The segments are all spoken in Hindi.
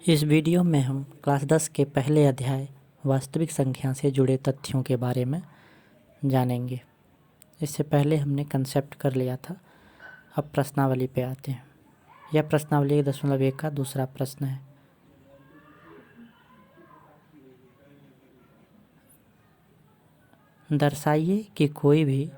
इस वीडियो में हम क्लास 10 के पहले अध्याय वास्तविक संख्या से जुड़े तथ्यों के बारे में जानेंगे। इससे पहले हमने कंसेप्ट कर लिया था। अब प्रश्नावली पे आते हैं। यह प्रश्नावली 10.1 का दूसरा प्रश्न है। दर्शाइए कि कोई भी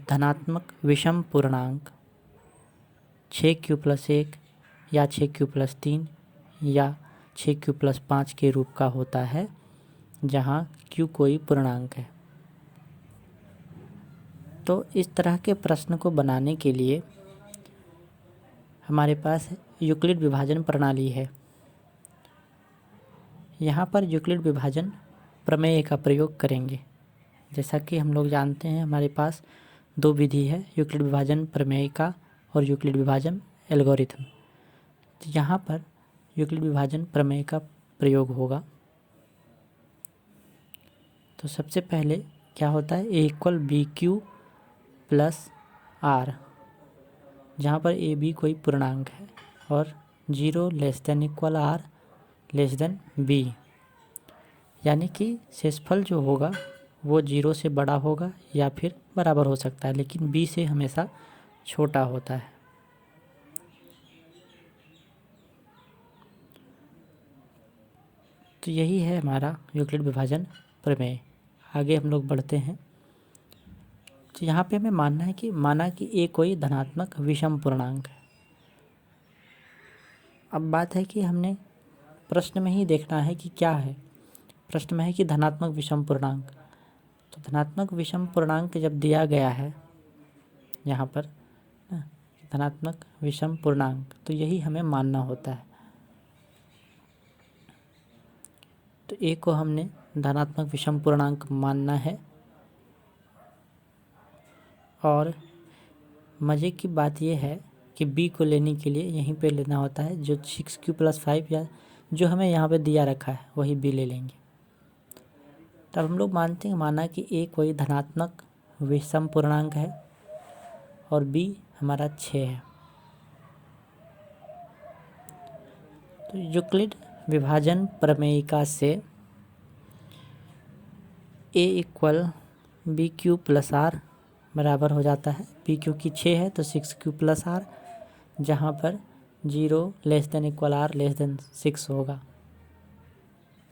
धनात्मक विषम पूर्णांक 6q+1 या 6q+3 या 6q+5 के रूप का होता है जहाँ q कोई पूर्णांक है। तो इस तरह के प्रश्न को बनाने के लिए हमारे पास यूक्लिड विभाजन प्रणाली है। यहाँ पर यूक्लिड विभाजन प्रमेय का प्रयोग करेंगे। जैसा कि हम लोग जानते हैं, हमारे पास दो विधि है, यूक्लिड विभाजन प्रमेय का और यूक्लिड विभाजन एल्गोरिथम। तो यहाँ पर यूक्लिड विभाजन प्रमेय का प्रयोग होगा। तो सबसे पहले क्या होता है, a = bq + r, जहाँ पर a b कोई पूर्णांक है और 0 ≤ r b, यानी कि शेषफल जो होगा वो 0 से बड़ा होगा या फिर बराबर हो सकता है, लेकिन b से हमेशा छोटा होता है। तो यही है हमारा यूक्लिड विभाजन प्रमेय। आगे हम लोग बढ़ते हैं। तो यहाँ पे हमें माना कि a कोई धनात्मक विषम पूर्णांक है। अब बात है कि हमने प्रश्न में ही देखना है कि क्या है। प्रश्न में है कि धनात्मक विषम पूर्णांक। तो धनात्मक विषम पूर्णांक जब दिया गया है यहाँ पर धनात्मक विषम पूर्णांक, तो यही हमें मानना होता है। तो a को हमने धनात्मक विषम पूर्णांक मानना है। और मज़े की बात यह है कि b को लेने के लिए यहीं पे लेना होता है, जो 6q+5 या जो हमें यहाँ पे दिया रखा है वही b ले लेंगे। तब हम लोग माना कि a कोई धनात्मक विषम पूर्णांक है और b हमारा 6 है। तो यूक्लिड विभाजन प्रमेयिका से a = bq + r बराबर हो जाता है। b क्योंकि 6 है तो 6q+r, जहाँ पर 0 r 6 होगा।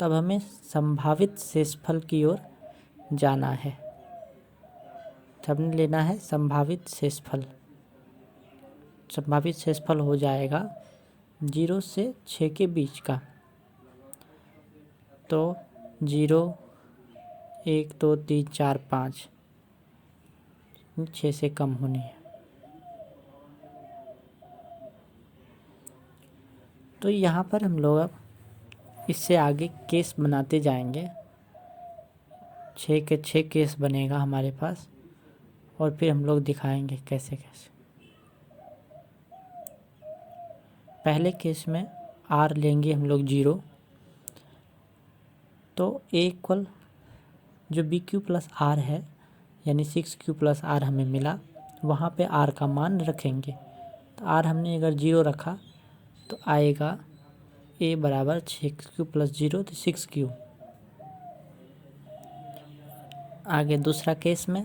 तब हमें संभावित शेषफल की ओर जाना है। तब हमने लेना है संभावित शेषफल। संभावित शेषफल हो जाएगा 0 से 6 के बीच का। तो 0 1 2 3 4 5 6 से कम होनी है। तो यहाँ पर हम लोग अब इससे आगे केस बनाते जाएंगे। 6 के 6 केस बनेगा हमारे पास और फिर हम लोग दिखाएंगे कैसे कैसे। पहले केस में r लेंगे हम लोग 0। तो a = जो bq+r है, यानी 6q+r हमें मिला, वहाँ पे r का मान रखेंगे। तो r हमने अगर 0 रखा तो आएगा a = 6q+0 तो 6q। आगे दूसरा केस में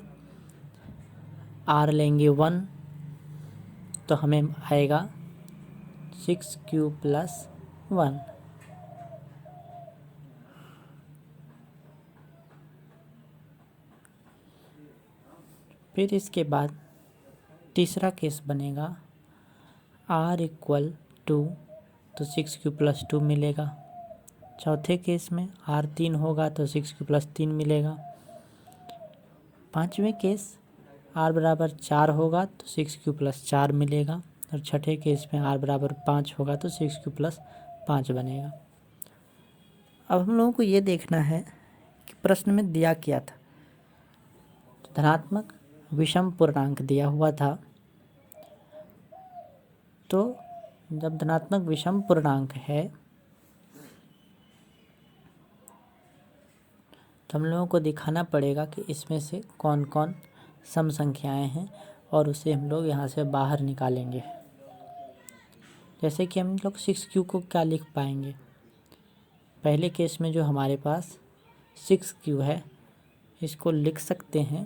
r लेंगे 1 तो हमें आएगा 6q+1। फिर इसके बाद तीसरा केस बनेगा r = 2 तो 6q+2 मिलेगा। चौथे केस में r 3 होगा तो 6q+3 मिलेगा। पांचवें केस r = 4 होगा तो 6q+4 मिलेगा। और छठे केस में r = 5 होगा तो 6q+5 बनेगा। अब हम लोगों को ये देखना है कि प्रश्न में दिया क्या था। धनात्मक विषम पूर्णांक दिया हुआ था। तो जब धनात्मक विषम पूर्णांक है तो हम लोगों को दिखाना पड़ेगा कि इसमें से कौन कौन सम संख्याएं हैं और उसे हम लोग यहाँ से बाहर निकालेंगे। जैसे कि हम लोग 6Q को क्या लिख पाएंगे, पहले केस में जो हमारे पास 6Q है इसको लिख सकते हैं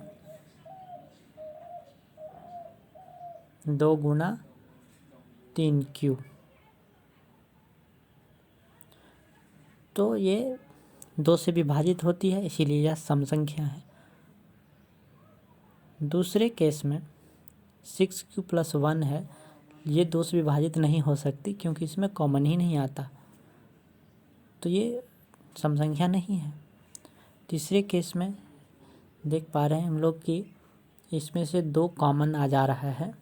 2 गुना 3Q। तो ये 2 से विभाजित होती है, इसीलिए यह सम संख्या है। दूसरे केस में 6Q + 1 है, ये 2 से विभाजित नहीं हो सकती क्योंकि इसमें कॉमन ही नहीं आता, तो ये सम संख्या नहीं है। तीसरे केस में देख पा रहे हैं हम लोग कि इसमें से 2 कॉमन आ जा रहा है,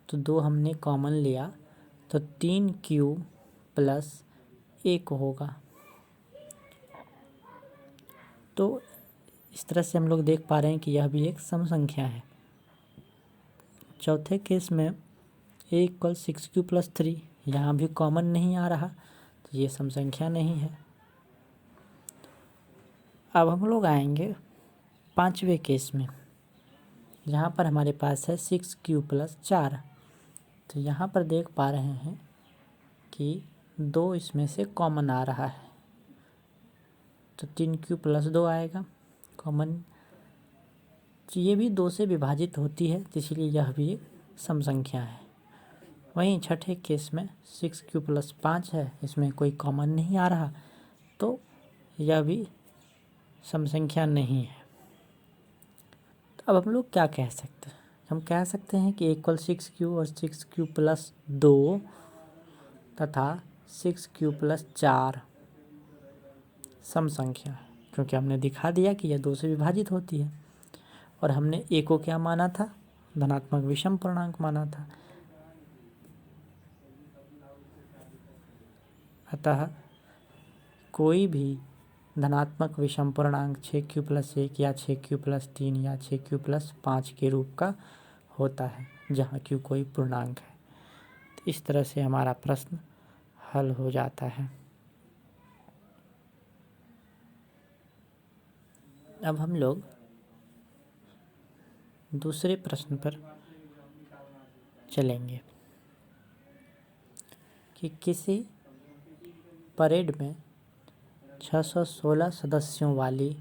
तो 2 हमने कॉमन लिया तो 3Q + 1 होगा। तो इस तरह से हम लोग देख पा रहे हैं कि यह भी एक सम संख्या है। चौथे केस में A = 6Q + 3, यहाँ भी कॉमन नहीं आ रहा, तो ये सम संख्या नहीं है। अब हम लोग आएंगे पांचवें केस में, जहाँ पर हमारे पास है 6Q + 4। तो यहाँ पर देख पा रहे हैं कि 2 इसमें से कॉमन आ रहा है, तो 3Q + 2 आएगा कॉमन। तो ये भी 2 से विभाजित होती है, इसलिए यह भी एक सम संख्या है। वहीं छठे केस में 6Q + 5 है, इसमें कोई कॉमन नहीं आ रहा, तो यह भी सम संख्या नहीं है। तो अब हम लोग क्या कह सकते हैं, हम कह सकते हैं कि A = 6Q और 6Q + 2 तथा 6Q + 4 सम संख्या है, क्योंकि हमने दिखा दिया कि यह 2 से विभाजित होती है और हमने A को क्या माना था, धनात्मक विषम पूर्णांक माना था। अतः कोई भी धनात्मक विषम पूर्णांक 6Q + 1 या 6Q + 3 या 6Q + 5 के रूप का होता है, जहाँ Q कोई पूर्णांक है। तो इस तरह से हमारा प्रश्न हल हो जाता है। अब हम लोग दूसरे प्रश्न पर चलेंगे कि किसी परेड में 616 सदस्यों वाली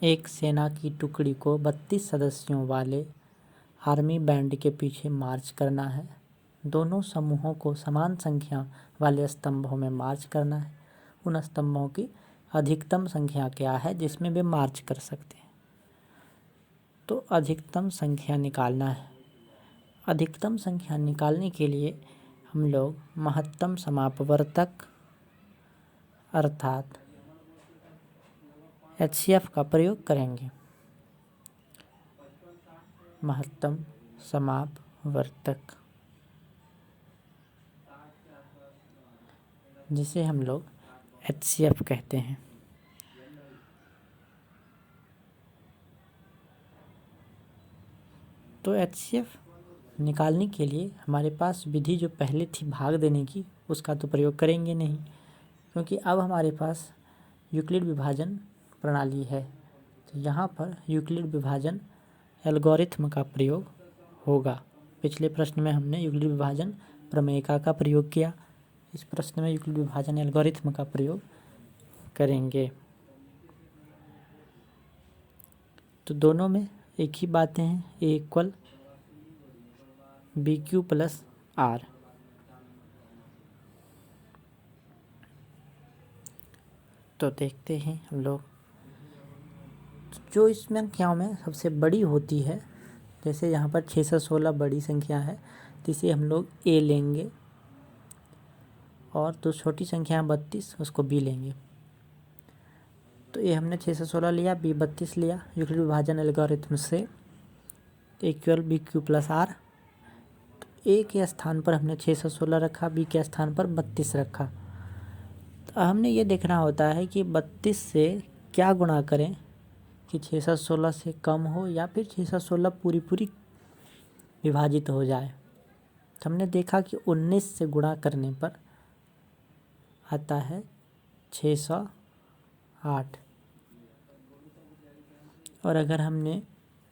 एक सेना की टुकड़ी को 32 सदस्यों वाले आर्मी बैंड के पीछे मार्च करना है। दोनों समूहों को समान संख्या वाले स्तंभों में मार्च करना है। उन स्तंभों की अधिकतम संख्या क्या है जिसमें वे मार्च कर सकते हैं। तो अधिकतम संख्या निकालना है। अधिकतम संख्या निकालने के लिए हम लोग महत्तम समापवर्तक अर्थात HCF का प्रयोग करेंगे। महत्तम समापवर्तक, जिसे हम लोग HCF कहते हैं। तो HCF निकालने के लिए हमारे पास विधि जो पहले थी भाग देने की, उसका तो प्रयोग करेंगे नहीं, क्योंकि अब हमारे पास यूक्लिड विभाजन प्रणाली है। तो यहाँ पर यूक्लिड विभाजन एल्गोरिथम का प्रयोग होगा। पिछले प्रश्न में हमने यूक्लिड विभाजन प्रमेयिका का प्रयोग किया, इस प्रश्न में यूक्लिड विभाजन एल्गोरिथम का प्रयोग करेंगे। तो दोनों में एक ही बातें हैं, A = BQ + R। तो देखते हैं हम लोग, जो इस संख्याओं में सबसे बड़ी होती है, जैसे यहाँ पर 616 बड़ी संख्या है, तो इसे हम लोग A लेंगे और जो छोटी संख्या है 32 उसको B लेंगे। तो ये हमने 616 लिया, B 32 लिया यूक्लिड विभाजन एल्गोरिथम से, इक्वल BQ + R। तो A के स्थान पर हमने 616 रखा, B के स्थान पर 32 रखा। तो हमने ये देखना होता है कि 32 से क्या गुणा करें कि 616 से कम हो या फिर 616 पूरी पूरी विभाजित हो जाए। तो हमने देखा कि 19 से गुणा करने पर आता है 608, और अगर हमने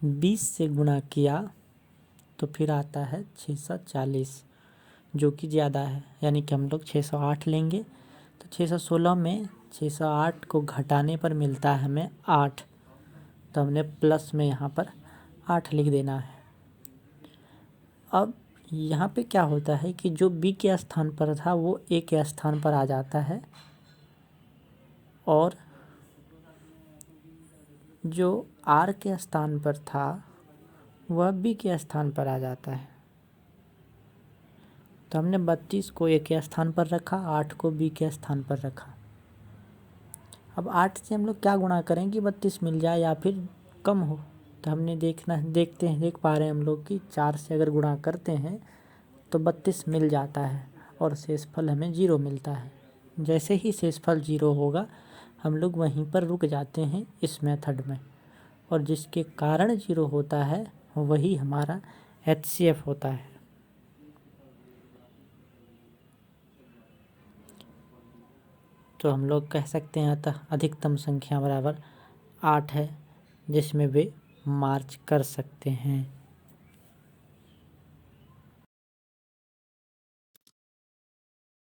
20 से गुणा किया तो फिर आता है 640 जो कि ज़्यादा है, यानी कि हम लोग 608 लेंगे। तो 616 में 608 को घटाने पर मिलता है हमें 8, तो हमने प्लस में यहाँ पर 8 लिख देना है। अब यहाँ पे क्या होता है कि जो बी के स्थान पर था वो ए के स्थान पर आ जाता है, और जो आर के स्थान पर था वह बी के स्थान पर आ जाता है। तो हमने 32 को ए के स्थान पर रखा, 8 को बी के स्थान पर रखा। अब 8 से हम लोग क्या गुणा करें कि 32 मिल जाए या फिर कम हो। तो हमने देख पा रहे हैं हम लोग कि 4 से अगर गुणा करते हैं तो 32 मिल जाता है और शेषफल हमें 0 मिलता है। जैसे ही शेषफल 0 होगा हम लोग वहीं पर रुक जाते हैं इस मेथड में, और जिसके कारण 0 होता है वही हमारा HCF होता है। तो हम लोग कह सकते हैं अतः अधिकतम संख्या बराबर 8 है जिसमें वे मार्च कर सकते हैं।